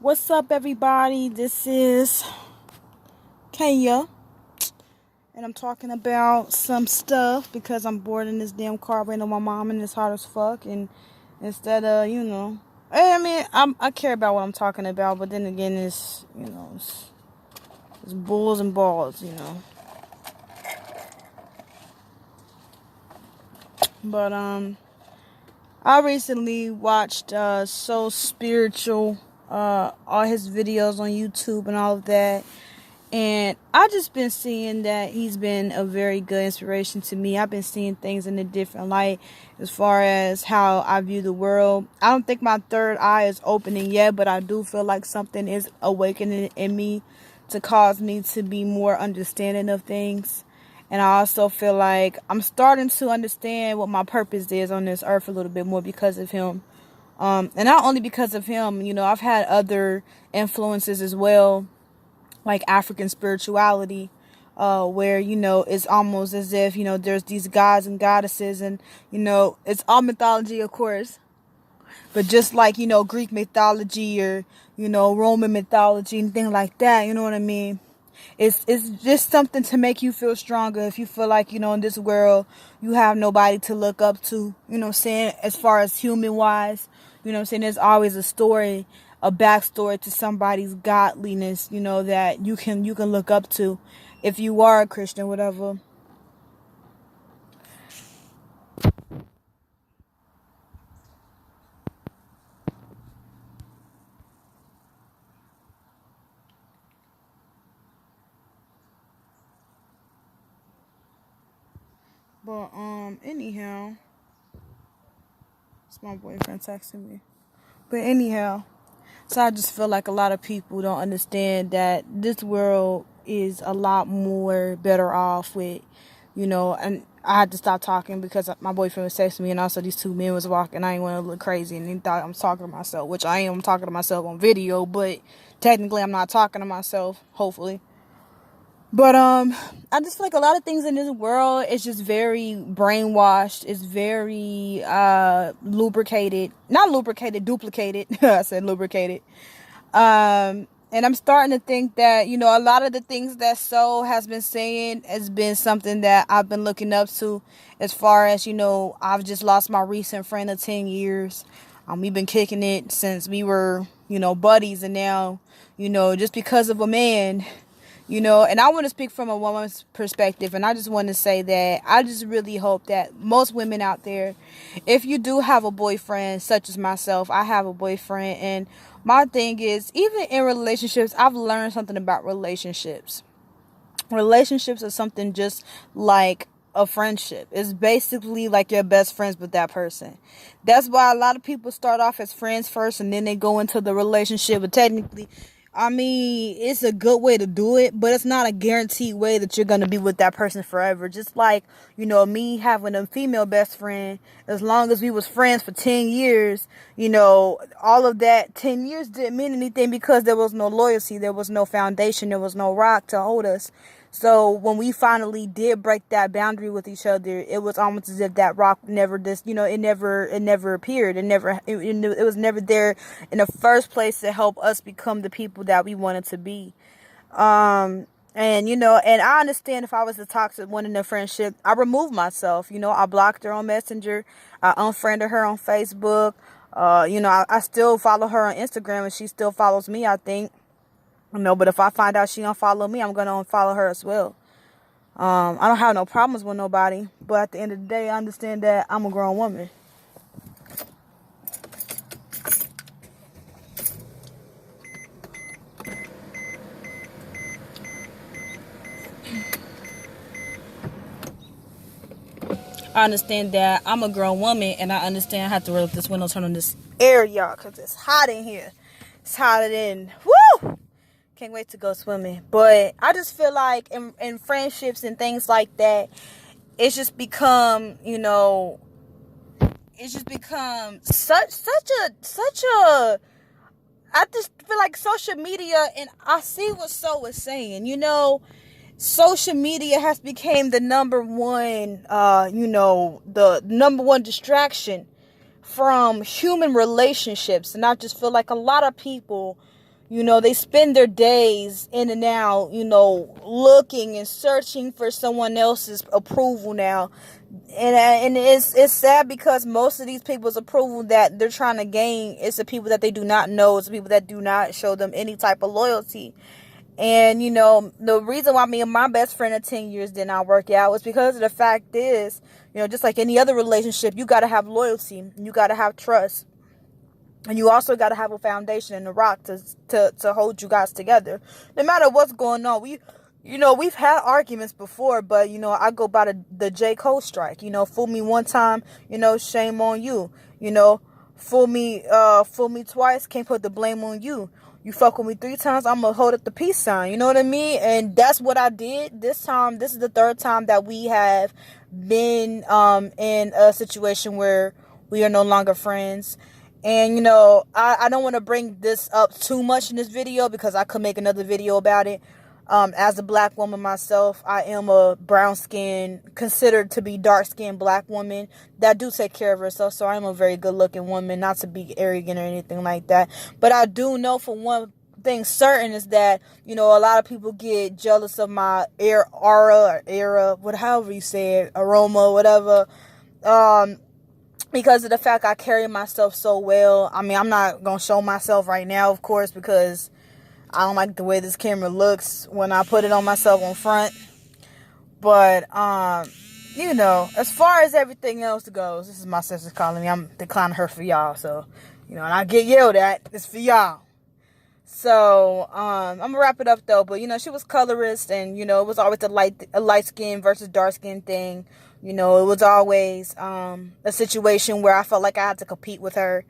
What's up, everybody? This is Kenya, and I'm talking about some stuff because I'm bored in this damn car waiting on my mom, and it's hot as fuck. And instead of, I care about what I'm talking about, but then again, it's bulls and balls. But I recently watched So Spiritual, all his videos on YouTube and all of that. And I just been seeing that he's been a very good inspiration to me. I've been seeing things in a different light as far as how I view the world. I don't think my third eye is opening yet, but I do feel like something is awakening in me to cause me to be more understanding of things. And I also feel like I'm starting to understand what my purpose is on this earth a little bit more because of him. And not only because of him, I've had other influences as well, like African spirituality, where, it's almost as if, there's these gods and goddesses and, it's all mythology, of course. But just like, Greek mythology or, Roman mythology and things like that, you know what I mean? It's just something to make you feel stronger if you feel like, in this world, you have nobody to look up to, saying, as far as human wise, saying, there's always a story, a backstory to somebody's godliness, that you can look up to if you are a Christian, whatever. But anyhow, it's my boyfriend texting me. But anyhow, so I just feel like a lot of people don't understand that this world is a lot more better off with, and I had to stop talking because my boyfriend was texting me, and also these two men was walking. I didn't want to look crazy, and he thought I was talking to myself, which I am talking to myself on video, but technically I'm not talking to myself, hopefully. But I just feel like a lot of things in this world is just very brainwashed. It's very lubricated. Not lubricated, duplicated. I said lubricated. And I'm starting to think that, a lot of the things that Soul has been saying has been something that I've been looking up to, as far as, I've just lost my recent friend of 10 years. We've been kicking it since we were, buddies, and now, just because of a man, and I want to speak from a woman's perspective, and I just want to say that I just really hope that most women out there, if you do have a boyfriend, such as myself, I have a boyfriend, and my thing is, even in relationships, I've learned something about relationships. Relationships are something just like a friendship. It's basically like your best friends with that person. That's why a lot of people start off as friends first, and then they go into the relationship, but technically, it's a good way to do it, but it's not a guaranteed way that you're going to be with that person forever. Just like, me having a female best friend, as long as we was friends for 10 years, all of that 10 years didn't mean anything because there was no loyalty, there was no foundation, there was no rock to hold us. So when we finally did break that boundary with each other, it was almost as if that rock never just, it never appeared. It was never there in the first place to help us become the people that we wanted to be. And I understand if I was a toxic one in a friendship, I removed myself. I blocked her on Messenger. I unfriended her on Facebook. I still follow her on Instagram, and she still follows me, I think. But if I find out she unfollow me, I'm going to unfollow her as well. I don't have no problems with nobody, but at the end of the day, I understand that I'm a grown woman. I understand that I'm a grown woman, and I understand I have to roll up this window, turn on this air, y'all, because it's hot in here. It's hotter than, woo! Can't wait to go swimming. But I just feel like in friendships and things like that, it's just become, it's just become such a, I just feel like social media, and I see what So was saying, social media has become the number one, the number one distraction from human relationships. And I just feel like a lot of people They spend their days in and out, looking and searching for someone else's approval now. And it's sad because most of these people's approval that they're trying to gain is the people that they do not know. It's the people that do not show them any type of loyalty. And, the reason why me and my best friend of 10 years did not work out was because of the fact is, just like any other relationship, you got to have loyalty. You got to have trust. And you also got to have a foundation in the rock to hold you guys together. No matter what's going on. We've had arguments before, but, I go by the J. Cole strike. Fool me one time, shame on you. Fool me twice, can't put the blame on you. You fuck with me 3 times, I'm going to hold up the peace sign. You know what I mean? And that's what I did this time. This is the 3rd time that we have been in a situation where we are no longer friends. And, I don't want to bring this up too much in this video because I could make another video about it. As a black woman myself, I am a brown-skinned, considered to be dark-skinned black woman that do take care of herself. So I'm a very good-looking woman, not to be arrogant or anything like that. But I do know for one thing certain is that, a lot of people get jealous of my however you say it, aroma, whatever. Because of the fact I carry myself so well. I mean, I'm not going to show myself right now, of course, because I don't like the way this camera looks when I put it on myself on front. But, as far as everything else goes, this is my sister calling me. I'm declining her for y'all. So, and I get yelled at. It's for y'all. So, I'm going to wrap it up, though. But, she was colorist. And, it was always a light skin versus dark skin thing. It was always a situation where I felt like I had to compete with her.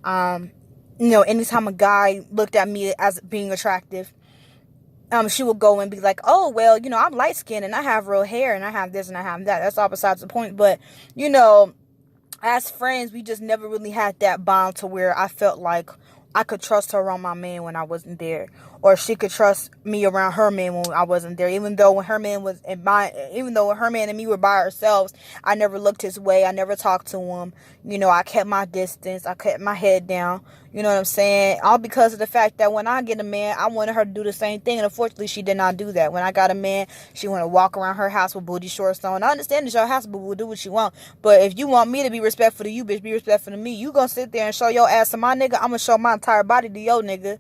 Anytime a guy looked at me as being attractive, she would go and be like, oh, well, I'm light skinned and I have real hair and I have this and I have that. That's all besides the point. But, as friends, we just never really had that bond to where I felt like I could trust her around my man when I wasn't there, or she could trust me around her man when I wasn't there. Even though when her man and me were by ourselves, I never looked his way. I never talked to him. I kept my distance. I kept my head down. You know what I'm saying? All because of the fact that when I get a man, I wanted her to do the same thing. And unfortunately, she did not do that. When I got a man, she wanted to walk around her house with booty shorts on. I understand it's your house, but we'll do what you want. But if you want me to be respectful to you, bitch, be respectful to me. You gonna sit there and show your ass to my nigga, I'm gonna show my entire body to your nigga.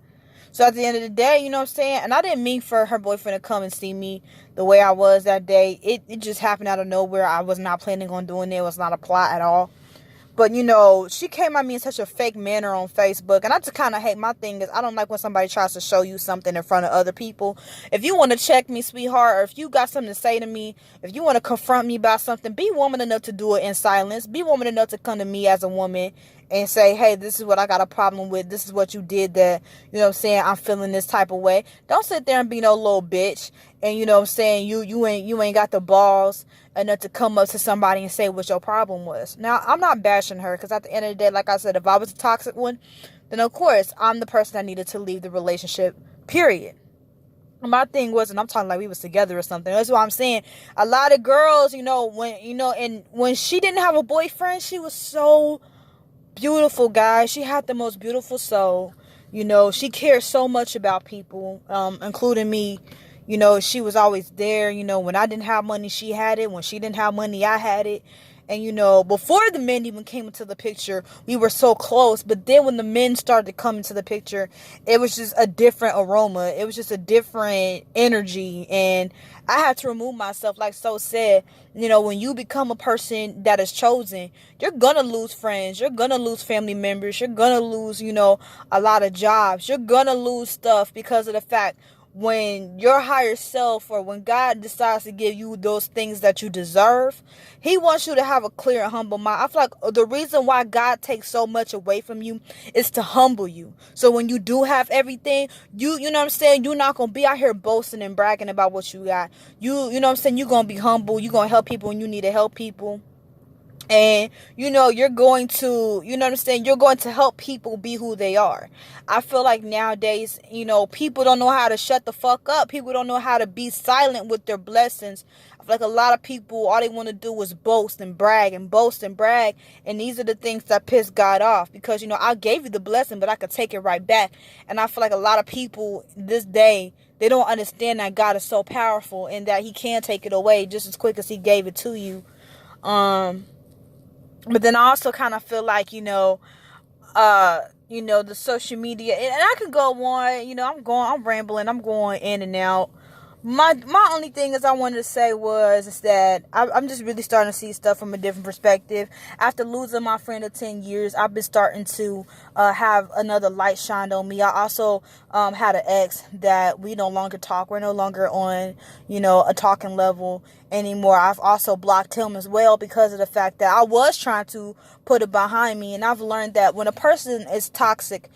So at the end of the day, you know what I'm saying? And I didn't mean for her boyfriend to come and see me the way I was that day. It just happened out of nowhere. I was not planning on doing it. It was not a plot at all. But, she came at me in such a fake manner on Facebook. And I just kind of hate, my thing is, I don't like when somebody tries to show you something in front of other people. If you want to check me, sweetheart, or if you got something to say to me, if you want to confront me about something, be woman enough to do it in silence. Be woman enough to come to me as a woman and say, hey, this is what I got a problem with. This is what you did that, I'm feeling this type of way. Don't sit there and be no little bitch. And, you ain't got the balls enough to come up to somebody and say what your problem was. Now, I'm not bashing her because at the end of the day, like I said, if I was a toxic one, then of course I'm the person that needed to leave the relationship, period. My thing was, and I'm talking like we was together or something. That's what I'm saying. A lot of girls, when she didn't have a boyfriend, she was so beautiful, guys. She had the most beautiful soul. She cared so much about people, including me. She was always there. When I didn't have money, she had it. When she didn't have money, I had it. And, before the men even came into the picture, we were so close. But then when the men started to come into the picture, it was just a different aroma. It was just a different energy. And I had to remove myself, like So said. When you become a person that is chosen, you're going to lose friends. You're going to lose family members. You're going to lose, a lot of jobs. You're going to lose stuff because of the fact when your higher self, or when God decides to give you those things that you deserve, he wants you to have a clear and humble mind. I feel like the reason why God takes so much away from you is to humble you. So when you do have everything, you know what I'm saying, you're not going to be out here boasting and bragging about what you got. You know what I'm saying, you're going to be humble. You're going to help people when you need to help people. And, you're going to, you're going to help people be who they are. I feel like nowadays, people don't know how to shut the fuck up. People don't know how to be silent with their blessings. I feel like a lot of people, all they want to do is boast and brag and boast and brag. And these are the things that piss God off, because, I gave you the blessing, but I could take it right back. And I feel like a lot of people this day, they don't understand that God is so powerful and that he can take it away just as quick as he gave it to you. But then I also kind of feel like, the social media, and I could go on, I'm rambling, I'm going in and out. My only thing is I wanted to say is that I'm just really starting to see stuff from a different perspective. After losing my friend of 10 years, I've been starting to have another light shined on me. I also had an ex that we no longer talk. We're no longer on, a talking level anymore. I've also blocked him as well because of the fact that I was trying to put it behind me. And I've learned that when a person is toxic,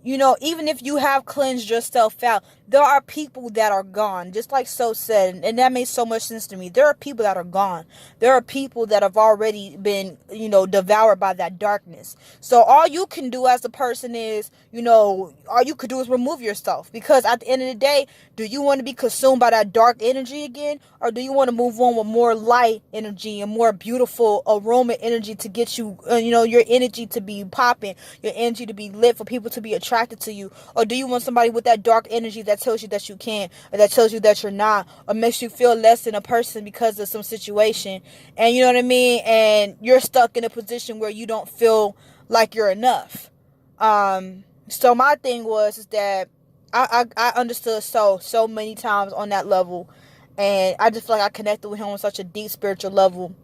even if you have cleansed yourself out, there are people that are gone. Just like So said, and that made so much sense to me. There are people that are gone. There are people that have already been, devoured by that darkness. So all you can do as a person is, all you could do is remove yourself. Because at the end of the day, do you want to be consumed by that dark energy again? Or do you want to move on with more light energy and more beautiful aroma energy to get you, your energy to be popping, your energy to be lit, for people to be attracted to you? Or do you want somebody with that dark energy that tells you that you can't, or that tells you that you're not, or makes you feel less than a person because of some situation, and you know what I mean, and you're stuck in a position where you don't feel like you're enough? So my thing is that I understood so many times on that level, and I just feel like I connected with him on such a deep spiritual level.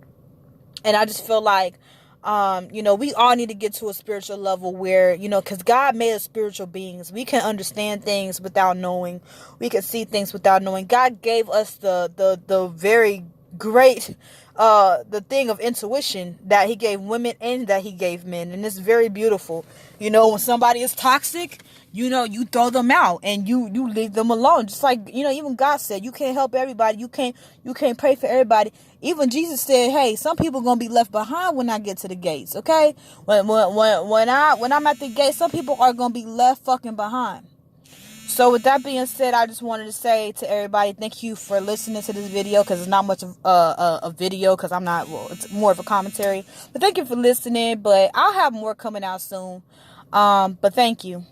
And I just feel like we all need to get to a spiritual level where, because God made us spiritual beings. We can understand things without knowing. We can see things without knowing. God gave us the very great, the thing of intuition that he gave women and that he gave men. And it's very beautiful. When somebody is toxic, you throw them out and you leave them alone. Just like, even God said, you can't help everybody. You can't pray for everybody. Even Jesus said, hey, some people going to be left behind when I get to the gates. Okay. When I'm at the gate, some people are going to be left fucking behind. So with that being said, I just wanted to say to everybody, thank you for listening to this video, because it's not much of a video, because it's more of a commentary. But thank you for listening. But I'll have more coming out soon. But thank you.